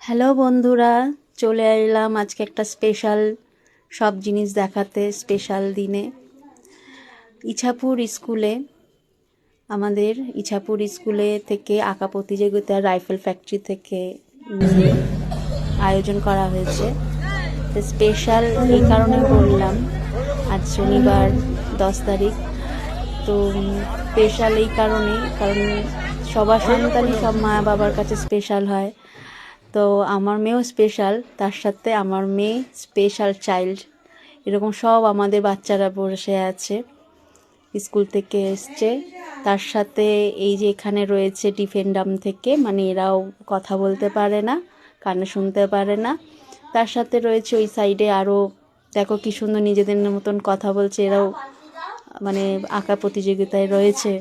Hello বন্ধুরা, চলে এলাম আজকে একটা স্পেশাল সব জিনিস দেখাতে। স্পেশাল দিনে ইছাপুর স্কুলে, আমাদের ইছাপুর স্কুলে থেকে আঁকা প্রতিযোগিতা রাইফেল ফ্যাক্টরি থেকে আয়োজন করা হয়েছে। তো স্পেশাল এই কারণে বললাম, আজ শনিবার 10 তারিখ। তো স্পেশাল এই কারণে, কারণ সবার সন্তানই সব মা বাবার কাছে স্পেশাল হয়। তো আমার মেয়েও স্পেশাল, তার সাথে আমার মেয়ে স্পেশাল চাইল্ড, এরকম সব আমাদের বাচ্চারা বসে আছে, স্কুল থেকে এসছে। তার সাথে এই যে এখানে রয়েছে ডিফেন্ডাম থেকে, মানে এরাও কথা বলতে পারে না, কানে শুনতে পারে না। তার সাথে রয়েছে ওই সাইডে আরও, দেখো কি সুন্দর নিজেদের মতন কথা বলছে, এরাও মানে আঁকা প্রতিযোগিতায় রয়েছে।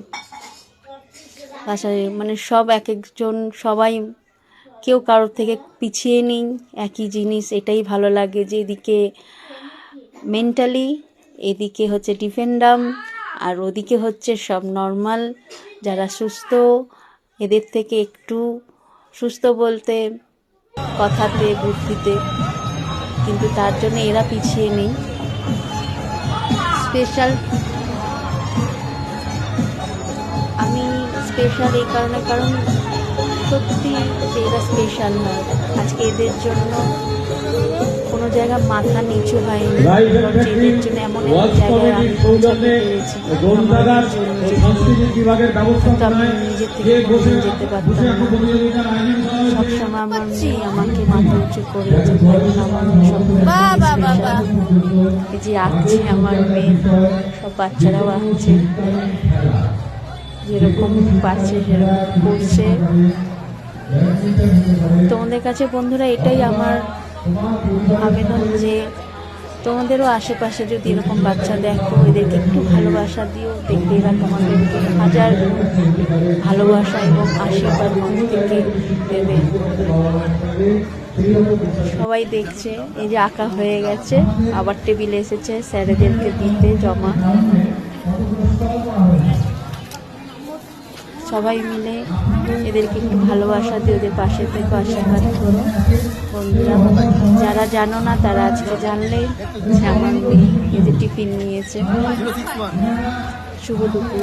তাছাড়া মানে সব এক একজন, সবাই কেউ কারোর থেকে পিছিয়ে নেই, একই জিনিস। এটাই ভালো লাগে যে এদিকে মেন্টালি, এদিকে হচ্ছে ডিফেন্ডাম, আর ওদিকে হচ্ছে সব নর্মাল যারা সুস্থ, এদের থেকে একটু সুস্থ বলতে কথাতে বুদ্ধিতে, কিন্তু তার জন্য এরা পিছিয়ে নেই। স্পেশাল আমি স্পেশাল এই কারণে, কারণ সত্যি যে এরা স্পেশাল হয়। আজকে এদের জন্য কোনো জায়গা মাথা নিচু হয়নি, এদের জন্য এমন এক জায়গায় আমি পৌঁছাতে পেরেছি, কিন্তু আমি নিজের থেকে যেতে পারতাম না। সবসময় আমার মেয়ে আমাকে মাথা উঁচু করে, আমার এই যে আঁকছে আমার মেয়ে, সব বাচ্চারাও আঁকছে, যেরকম পারছে সেরকম করছে। তোমাদের কাছে বন্ধুরা এটাই আমার আবেদন, যে তোমাদেরও আশেপাশে যদি এরকম বাচ্চা দেখো, এদেরকে একটু ভালোবাসা দিও, দেখবে এরা তোমাদেরকে হাজার ভালোবাসা এবং আশীর্বাদ মন থেকে দেবে। সবাই দেখছে, এই যে আঁকা হয়ে গেছে, আবার টেবিলে এসেছে স্যারেদেরকে দিতে জমা। সবাই মিলে এদেরকে একটু ভালোবাসা দিয়ে ওদের পাশে থেকে আশীর্বাদ করো বন্ধুরা। যারা জানো না তারা আজকে জানলে, আমার মেয়ে এই যে টিফিন নিয়েছে। শুভ দুপুর।